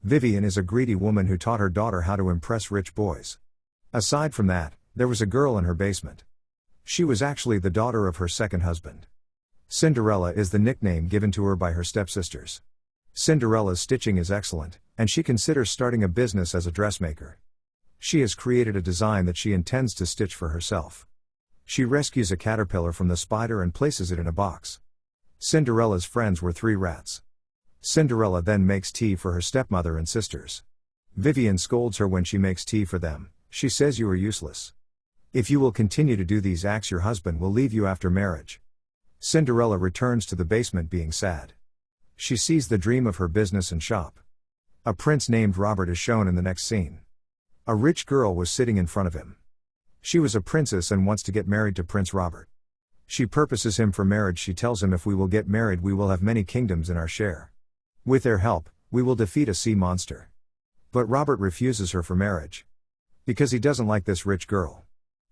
Vivian is a greedy woman who taught her daughter how to impress rich boys. Aside from that, there was a girl in her basement. She was actually the daughter of her second husband. Cinderella is the nickname given to her by her stepsisters. Cinderella's stitching is excellent, and she considers starting a business as a dressmaker. She has created a design that she intends to stitch for herself. She rescues a caterpillar from the spider and places it in a box. Cinderella's friends were 3 rats. Cinderella then makes tea for her stepmother and sisters. Vivian scolds her when she makes tea for them. She says you are useless. If you will continue to do these acts, your husband will leave you after marriage. Cinderella returns to the basement being sad. She sees the dream of her business and shop. A prince named Robert is shown in the next scene. A rich girl was sitting in front of him. She was a princess and wants to get married to Prince Robert. She purposes him for marriage. She tells him if we will get married we will have many kingdoms in our share. With their help, we will defeat a sea monster. But Robert refuses her for marriage. Because he doesn't like this rich girl.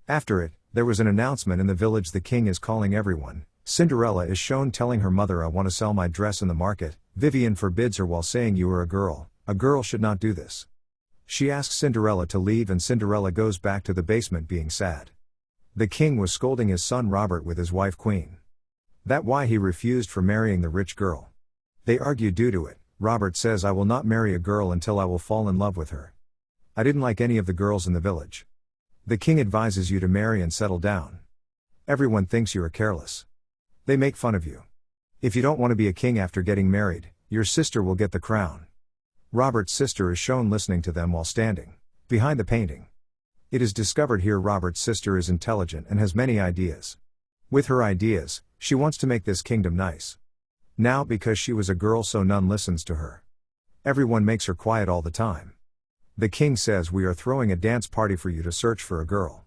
After it, there was an announcement in the village. The king is calling everyone. Cinderella is shown telling her mother, I want to sell my dress in the market. Vivian forbids her while saying you are a girl should not do this. She asks Cinderella to leave and Cinderella goes back to the basement being sad. The king was scolding his son Robert with his wife Queen. That why he refused for marrying the rich girl. They argue due to it. Robert says I will not marry a girl until I will fall in love with her. I didn't like any of the girls in the village. The king advises you to marry and settle down. Everyone thinks you are careless. They make fun of you. If you don't want to be a king after getting married, your sister will get the crown. Robert's sister is shown listening to them while standing behind the painting. It is discovered here Robert's sister is intelligent and has many ideas. With her ideas, she wants to make this kingdom nice. Now because she was a girl so none listens to her. Everyone makes her quiet all the time. The king says we are throwing a dance party for you to search for a girl.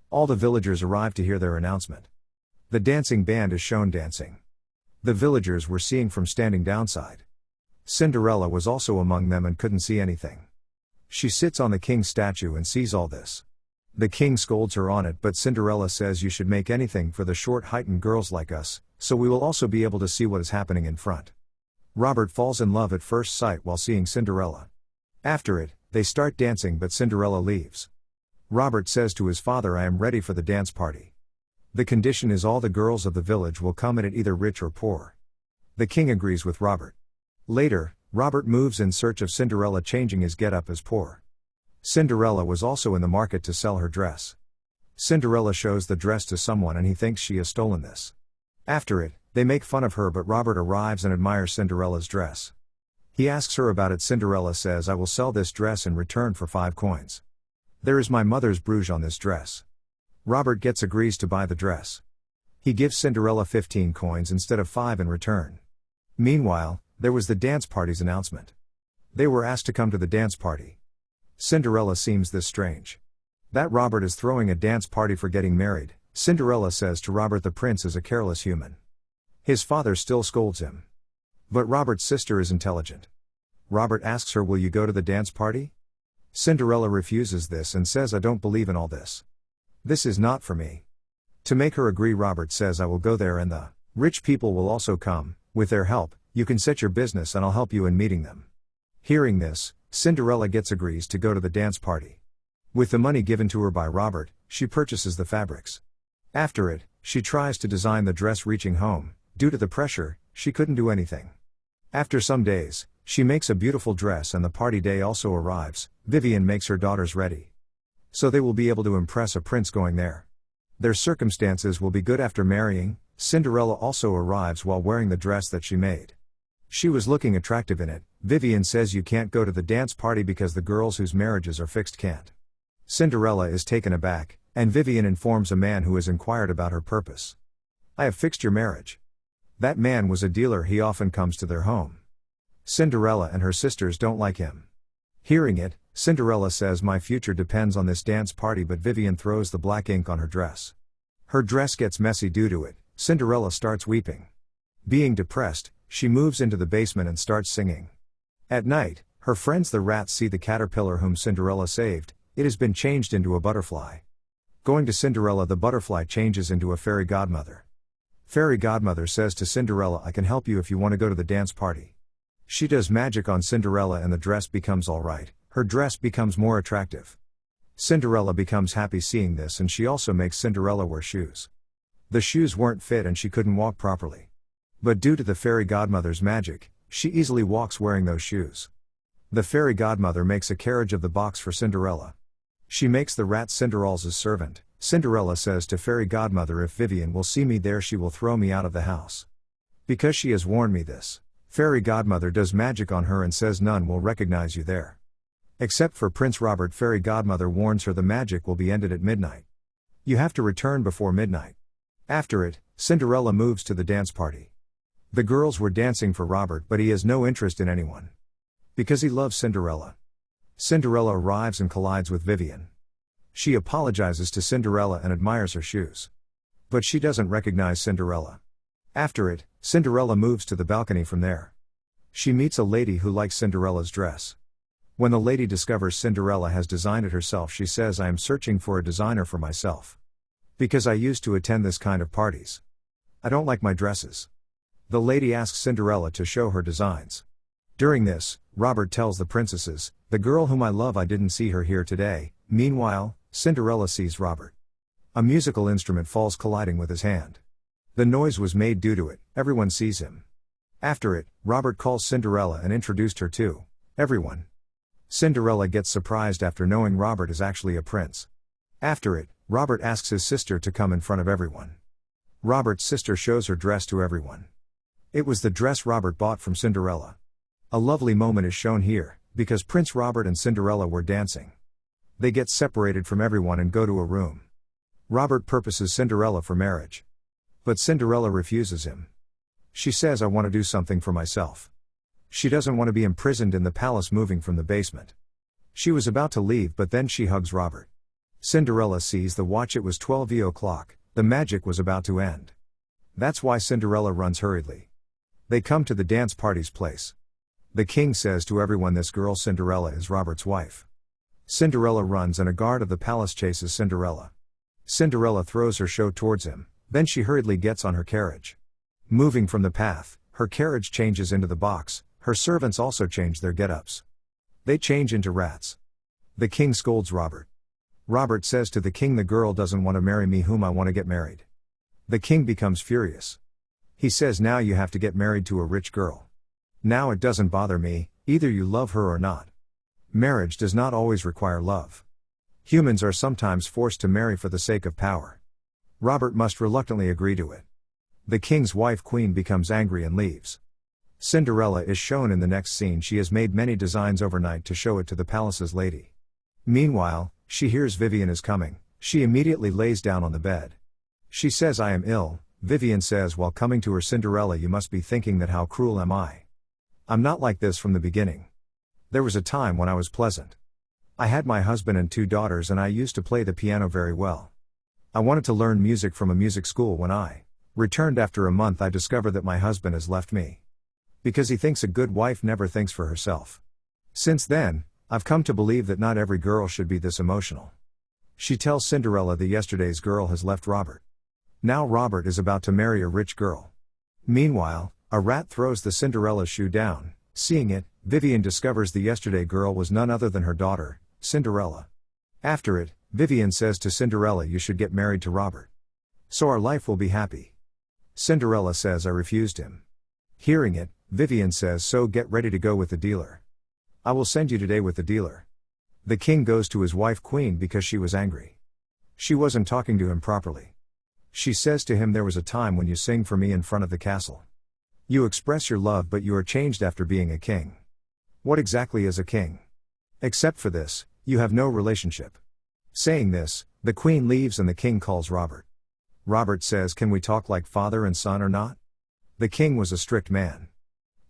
All the villagers arrive to hear their announcement. The dancing band is shown dancing. The villagers were seeing from standing downside. Cinderella was also among them and couldn't see anything. She sits on the king's statue and sees all this. The king scolds her on it, but Cinderella says you should make anything for the short-heightened girls like us, so we will also be able to see what is happening in front. Robert falls in love at first sight while seeing Cinderella. After it, they start dancing but Cinderella leaves. Robert says to his father, I am ready for the dance party. The condition is all the girls of the village will come at it, either rich or poor. The king agrees with Robert. Later, Robert moves in search of Cinderella, changing his get-up as poor. Cinderella was also in the market to sell her dress. Cinderella shows the dress to someone and he thinks she has stolen this. After it, they make fun of her, but Robert arrives and admires Cinderella's dress. He asks her about it. Cinderella says, I will sell this dress in return for 5 coins. There is my mother's brogue on this dress. Robert agrees to buy the dress. He gives Cinderella 15 coins instead of 5 in return. Meanwhile, there was the dance party's announcement. They were asked to come to the dance party. Cinderella seems this strange. That Robert is throwing a dance party for getting married. Cinderella says to Robert the prince is a careless human. His father still scolds him. But Robert's sister is intelligent. Robert asks her, will you go to the dance party? Cinderella refuses this and says, I don't believe in all this. This is not for me. To make her agree, Robert says, I will go there and the rich people will also come. With their help, you can set your business and I'll help you in meeting them. Hearing this, Cinderella agrees to go to the dance party. With the money given to her by Robert, she purchases the fabrics. After it, she tries to design the dress. Reaching home, due to the pressure, she couldn't do anything. After some days, she makes a beautiful dress and the party day also arrives. Vivian makes her daughters ready. So they will be able to impress a prince going there. Their circumstances will be good after marrying. Cinderella also arrives while wearing the dress that she made. She was looking attractive in it. Vivian says you can't go to the dance party because the girls whose marriages are fixed can't. Cinderella is taken aback, and Vivian informs a man who has inquired about her purpose. I have fixed your marriage. That man was a dealer, he often comes to their home. Cinderella and her sisters don't like him. Hearing it, Cinderella says my future depends on this dance party, but Vivian throws the black ink on her dress. Her dress gets messy due to it. Cinderella starts weeping. Being depressed, she moves into the basement and starts singing. At night, her friends the rats see the caterpillar whom Cinderella saved. It has been changed into a butterfly. Going to Cinderella, the butterfly changes into a fairy godmother. Fairy godmother says to Cinderella, I can help you if you want to go to the dance party. She does magic on Cinderella and the dress becomes alright, her dress becomes more attractive. Cinderella becomes happy seeing this and she also makes Cinderella wear shoes. The shoes weren't fit and she couldn't walk properly. But due to the fairy godmother's magic, she easily walks wearing those shoes. The fairy godmother makes a carriage of the box for Cinderella. She makes the rat Cinderella's servant. Cinderella says to fairy godmother, if Vivian will see me there she will throw me out of the house. Because she has warned me this. Fairy godmother does magic on her and says none will recognize you there. Except for Prince Robert. Fairy godmother warns her the magic will be ended at midnight. You have to return before midnight. After it, Cinderella moves to the dance party. The girls were dancing for Robert but he has no interest in anyone. Because he loves Cinderella. Cinderella arrives and collides with Vivian. She apologizes to Cinderella and admires her shoes. But she doesn't recognize Cinderella. After it, Cinderella moves to the balcony from there. She meets a lady who likes Cinderella's dress. When the lady discovers Cinderella has designed it herself, she says, I am searching for a designer for myself. Because I used to attend this kind of parties. I don't like my dresses. The lady asks Cinderella to show her designs. During this, Robert tells the princesses, the girl whom I love, I didn't see her here today. Meanwhile, Cinderella sees Robert. A musical instrument falls colliding with his hand. The noise was made due to it, everyone sees him. After it, Robert calls Cinderella and introduced her to everyone. Cinderella gets surprised after knowing Robert is actually a prince. After it, Robert asks his sister to come in front of everyone. Robert's sister shows her dress to everyone. It was the dress Robert bought from Cinderella. A lovely moment is shown here, because Prince Robert and Cinderella were dancing. They get separated from everyone and go to a room. Robert purposes Cinderella for marriage. But Cinderella refuses him. She says, I want to do something for myself. She doesn't want to be imprisoned in the palace moving from the basement. She was about to leave but then she hugs Robert. Cinderella sees the watch, it was 12 o'clock, the magic was about to end. That's why Cinderella runs hurriedly. They come to the dance party's place. The king says to everyone, this girl Cinderella is Robert's wife. Cinderella runs and a guard of the palace chases Cinderella. Cinderella throws her show towards him, then she hurriedly gets on her carriage. Moving from the path, her carriage changes into the box, her servants also change their get-ups. They change into rats. The king scolds Robert. Robert says to the king, the girl doesn't want to marry me whom I want to get married. The king becomes furious. He says, now you have to get married to a rich girl. Now it doesn't bother me, either you love her or not. Marriage does not always require love. Humans are sometimes forced to marry for the sake of power. Robert must reluctantly agree to it. The king's wife Queen becomes angry and leaves. Cinderella is shown in the next scene. She has made many designs overnight to show it to the palace's lady. Meanwhile, she hears Vivian is coming. She immediately lays down on the bed. She says, I am ill. Vivian says while coming to her, Cinderella, you must be thinking that how cruel am I? I'm not like this from the beginning. There was a time when I was pleasant. I had my husband and 2 daughters and I used to play the piano very well. I wanted to learn music from a music school. When I returned after a month, I discovered that my husband has left me. Because he thinks a good wife never thinks for herself. Since then, I've come to believe that not every girl should be this emotional. She tells Cinderella that yesterday's girl has left Robert. Now Robert is about to marry a rich girl. Meanwhile, a rat throws the Cinderella's shoe down. Seeing it, Vivian discovers the yesterday girl was none other than her daughter, Cinderella. After it, Vivian says to Cinderella, you should get married to Robert. So our life will be happy. Cinderella says, I refused him. Hearing it, Vivian says, so get ready to go with the dealer. I will send you today with the dealer. The king goes to his wife Queen because she was angry. She wasn't talking to him properly. She says to him, there was a time when you sing for me in front of the castle. You express your love but you are changed after being a king. What exactly is a king? Except for this, you have no relationship. Saying this, the queen leaves and the king calls Robert. Robert says, can we talk like father and son or not? The king was a strict man.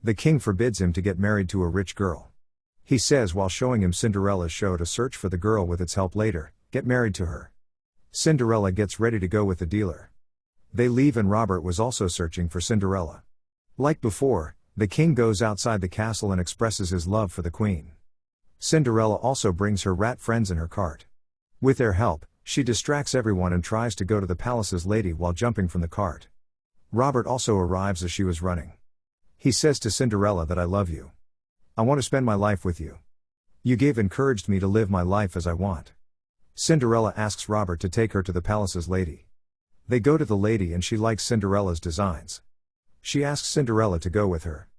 The king forbids him to get married to a rich girl. He says while showing him Cinderella's show to search for the girl with its help later, get married to her. Cinderella gets ready to go with the dealer. They leave and Robert was also searching for Cinderella. Like before, the king goes outside the castle and expresses his love for the queen. Cinderella also brings her rat friends in her cart. With their help, she distracts everyone and tries to go to the palace's lady while jumping from the cart. Robert also arrives as she was running. He says to Cinderella that I love you. I want to spend my life with you. You gave encouraged me to live my life as I want. Cinderella asks Robert to take her to the palace's lady. They go to the lady and she likes Cinderella's designs. She asks Cinderella to go with her.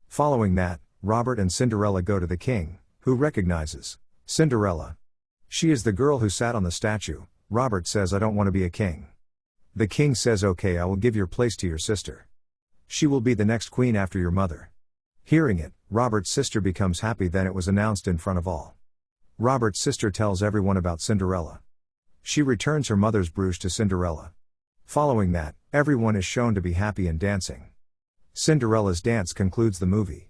Following that, Robert and Cinderella go to the king, who recognizes Cinderella. She is the girl who sat on the statue. Robert says, I don't want to be a king. The king says, okay, I will give your place to your sister. She will be the next queen after your mother. Hearing it, Robert's sister becomes happy. Then it was announced in front of all. Robert's sister tells everyone about Cinderella. She returns her mother's brooch to Cinderella. Following that, everyone is shown to be happy and dancing. Cinderella's dance concludes the movie.